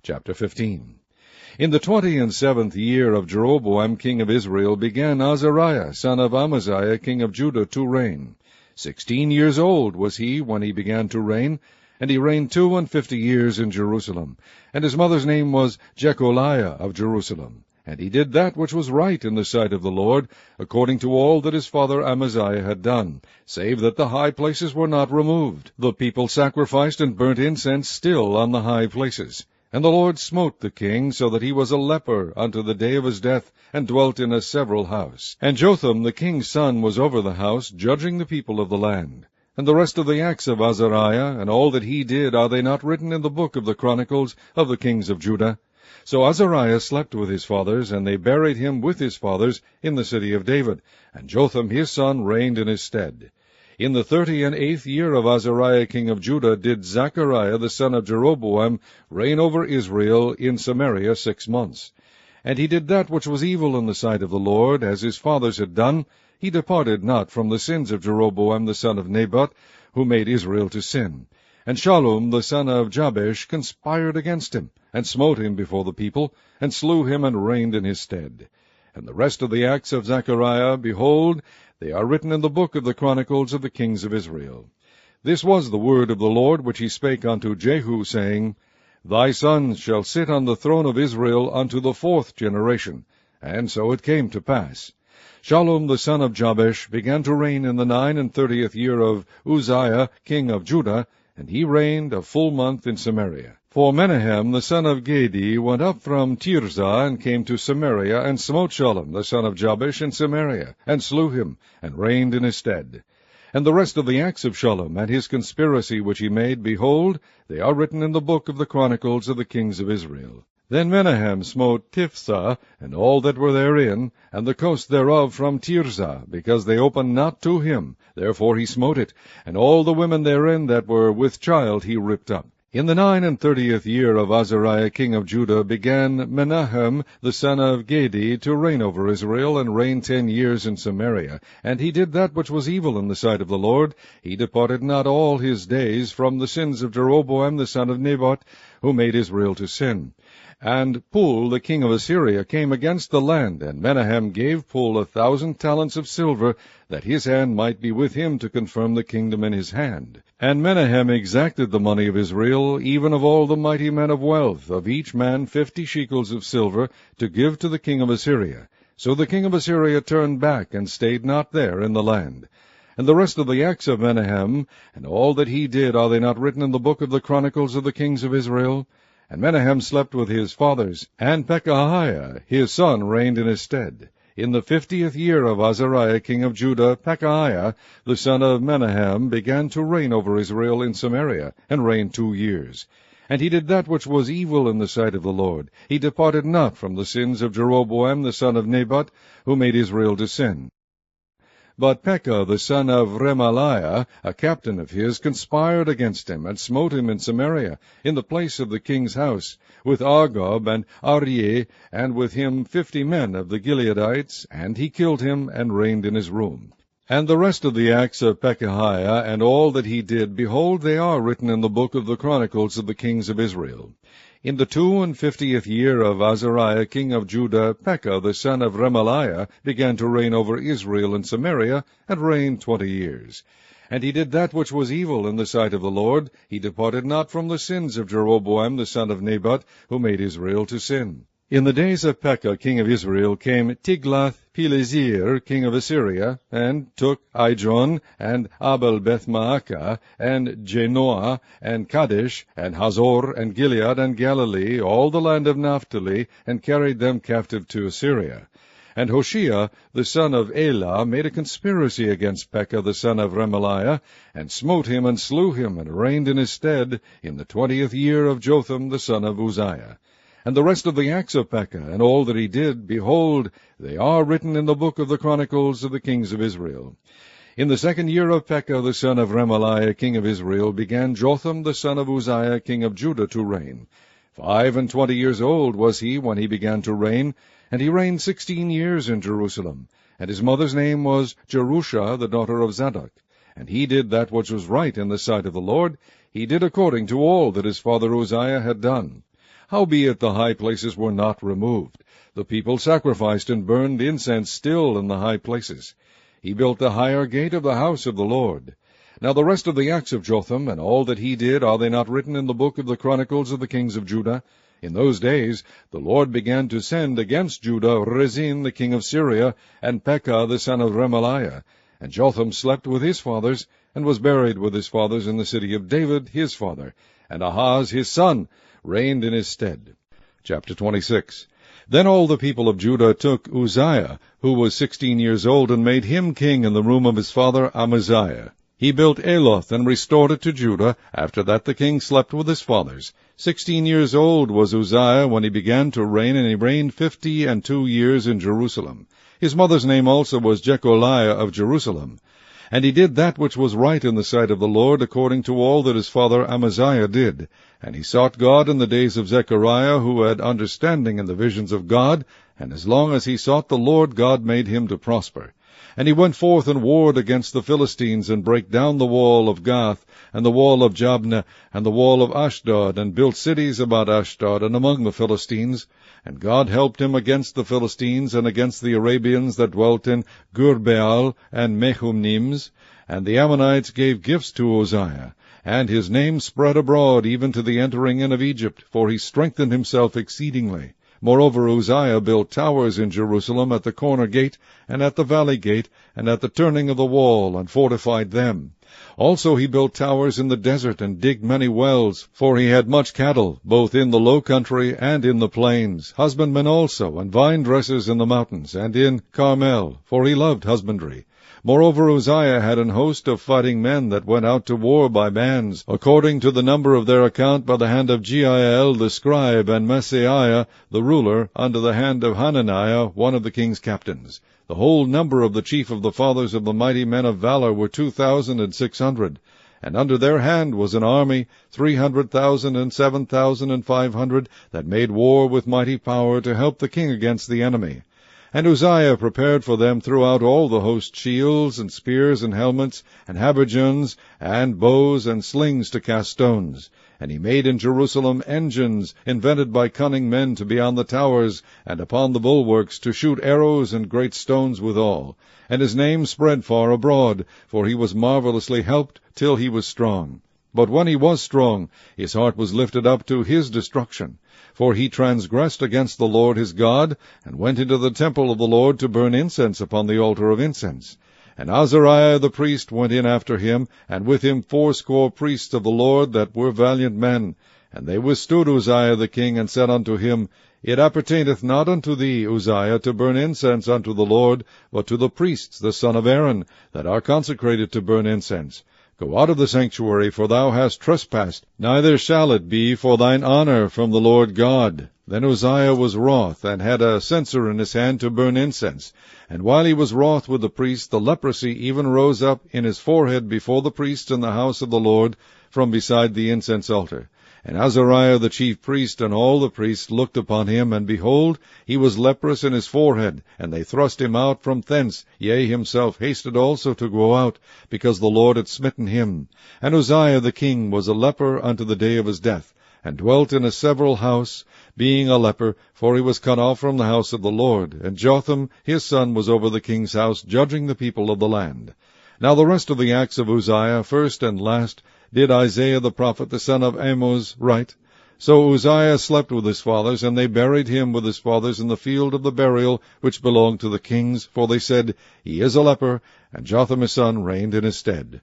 Chapter 15. In the 27th year of Jeroboam king of Israel began Azariah son of Amaziah king of Judah to reign. 16 years old was he when he began to reign, and he reigned 52 years in Jerusalem. And his mother's name was Jecholiah of Jerusalem. And he did that which was right in the sight of the Lord, according to all that his father Amaziah had done, save that the high places were not removed. The people sacrificed and burnt incense still on the high places. And the Lord smote the king, so that he was a leper unto the day of his death, and dwelt in a several house. And Jotham the king's son was over the house, judging the people of the land. And the rest of the acts of Azariah, and all that he did, are they not written in the book of the Chronicles of the kings of Judah? So Azariah slept with his fathers, and they buried him with his fathers in the city of David. And Jotham his son reigned in his stead. In the 38th year of Azariah king of Judah did Zechariah the son of Jeroboam reign over Israel in Samaria 6 months. And he did that which was evil in the sight of the Lord, as his fathers had done. He departed not from the sins of Jeroboam the son of Nebat, who made Israel to sin. And Shallum the son of Jabesh conspired against him, and smote him before the people, and slew him, and reigned in his stead. And the rest of the acts of Zechariah, behold, they are written in the book of the Chronicles of the kings of Israel. This was the word of the Lord which he spake unto Jehu, saying, Thy sons shall sit on the throne of Israel unto the 4th generation. And so it came to pass. Shallum the son of Jabesh began to reign in the 39th year of Uzziah king of Judah, and he reigned a full month in Samaria. For Menahem the son of Gedi went up from Tirzah, and came to Samaria, and smote Shallum the son of Jabesh in Samaria, and slew him, and reigned in his stead. And the rest of the acts of Shallum, and his conspiracy which he made, behold, they are written in the book of the Chronicles of the kings of Israel. Then Menahem smote Tiphsah, and all that were therein, and the coast thereof from Tirzah, because they opened not to him. Therefore he smote it, and all the women therein that were with child he ripped up. In the 39th year of Azariah king of Judah began Menahem the son of Gedi to reign over Israel, and reigned 10 years in Samaria. And he did that which was evil in the sight of the Lord. He departed not all his days from the sins of Jeroboam the son of Nebat, who made Israel to sin. And Pul the king of Assyria came against the land, and Menahem gave Pul 1,000 talents of silver, that his hand might be with him to confirm the kingdom in his hand. And Menahem exacted the money of Israel, even of all the mighty men of wealth, of each man 50 shekels of silver, to give to the king of Assyria. So the king of Assyria turned back, and stayed not there in the land. And the rest of the acts of Menahem, and all that he did, are they not written in the book of the Chronicles of the kings of Israel? And Menahem slept with his fathers, and Pekahiah his son reigned in his stead. In the 50th year of Azariah king of Judah, Pekahiah the son of Menahem began to reign over Israel in Samaria, and reigned 2 years. And he did that which was evil in the sight of the Lord. He departed not from the sins of Jeroboam the son of Nebat, who made Israel to sin. But Pekah the son of Remaliah, a captain of his, conspired against him, and smote him in Samaria, in the place of the king's house, with Argob and Aryeh, and with him 50 men of the Gileadites, and he killed him, and reigned in his room. And the rest of the acts of Pekahiah, and all that he did, behold, they are written in the book of the Chronicles of the kings of Israel. In the 52nd year of Azariah king of Judah, Pekah the son of Remaliah began to reign over Israel in Samaria, and reigned 20 years. And he did that which was evil in the sight of the Lord. He departed not from the sins of Jeroboam the son of Nebat, who made Israel to sin. In the days of Pekah king of Israel came Tiglath-Pileser king of Assyria, and took Ijon, and Abel-Beth-Maacah, and Janoah, and Kadesh, and Hazor, and Gilead, and Galilee, all the land of Naphtali, and carried them captive to Assyria. And Hoshea the son of Elah made a conspiracy against Pekah the son of Remaliah, and smote him, and slew him, and reigned in his stead, in the 20th year of Jotham the son of Uzziah. And the rest of the acts of Pekah, and all that he did, behold, they are written in the book of the Chronicles of the kings of Israel. In the 2nd year of Pekah the son of Remaliah king of Israel began Jotham the son of Uzziah king of Judah to reign. 25 years old was he when he began to reign, and he reigned 16 years in Jerusalem. And his mother's name was Jerusha, the daughter of Zadok. And he did that which was right in the sight of the Lord. He did according to all that his father Uzziah had done. Howbeit the high places were not removed. The people sacrificed and burned incense still in the high places. He built the higher gate of the house of the Lord. Now the rest of the acts of Jotham, and all that he did, are they not written in the book of the Chronicles of the kings of Judah? In those days the Lord began to send against Judah Rezin the king of Syria, and Pekah the son of Remaliah. And Jotham slept with his fathers, and was buried with his fathers in the city of David his father. And Ahaz his son reigned in his stead. Chapter 26. Then all the people of Judah took Uzziah, who was 16 years old, and made him king in the room of his father Amaziah. He built Eloth, and restored it to Judah. After that the king slept with his fathers. 16 years old was Uzziah when he began to reign, and he reigned 52 years in Jerusalem. His mother's name also was Jecoliah of Jerusalem. And he did that which was right in the sight of the Lord, according to all that his father Amaziah did. And he sought God in the days of Zechariah, who had understanding in the visions of God, and as long as he sought the Lord, God made him to prosper. And he went forth and warred against the Philistines, and brake down the wall of Gath, and the wall of Jabneh, and the wall of Ashdod, and built cities about Ashdod, and among the Philistines. And God helped him against the Philistines, and against the Arabians that dwelt in Gurbaal and Mehumnims. And the Ammonites gave gifts to Uzziah. And his name spread abroad, even to the entering in of Egypt, for he strengthened himself exceedingly. Moreover, Uzziah built towers in Jerusalem at the corner gate, and at the valley gate, and at the turning of the wall, and fortified them. Also he built towers in the desert, and digged many wells, for he had much cattle, both in the low country and in the plains, husbandmen also, and vine-dressers in the mountains, and in Carmel, for he loved husbandry. Moreover, Uzziah had an host of fighting men that went out to war by bands, according to the number of their account, by the hand of Jeiel the scribe, and Maaseiah the ruler, under the hand of Hananiah, one of the king's captains. The whole number of the chief of the fathers of the mighty men of valor were 2,600. And under their hand was an army, 300,000 and 7,500, that made war with mighty power to help the king against the enemy. And Uzziah prepared for them throughout all the host shields, and spears, and helmets, and habergeons, and bows, and slings to cast stones. And he made in Jerusalem engines, invented by cunning men, to be on the towers, and upon the bulwarks, to shoot arrows and great stones withal. And his name spread far abroad, for he was marvellously helped, till he was strong. But when he was strong, his heart was lifted up to his destruction. For he transgressed against the Lord his God, and went into the temple of the Lord to burn incense upon the altar of incense. And Azariah the priest went in after him, and with him 80 priests of the Lord that were valiant men. And they withstood Uzziah the king, and said unto him, It appertaineth not unto thee, Uzziah, to burn incense unto the Lord, but to the priests, the son of Aaron, that are consecrated to burn incense. Go out of the sanctuary, for thou hast trespassed, neither shall it be for thine honor from the Lord God. Then Uzziah was wroth, and had a censer in his hand to burn incense. And while he was wroth with the priests, the leprosy even rose up in his forehead before the priests in the house of the Lord, from beside the incense altar. And Azariah the chief priest and all the priests looked upon him, and behold, he was leprous in his forehead, and they thrust him out from thence. Yea, himself hasted also to go out, because the Lord had smitten him. And Uzziah the king was a leper unto the day of his death, and dwelt in a several house, being a leper, for he was cut off from the house of the Lord. And Jotham his son was over the king's house, judging the people of the land. Now the rest of the acts of Uzziah, first and last, did Isaiah the prophet, the son of Amoz, write. So Uzziah slept with his fathers, and they buried him with his fathers in the field of the burial which belonged to the kings, for they said, He is a leper, and Jotham his son reigned in his stead.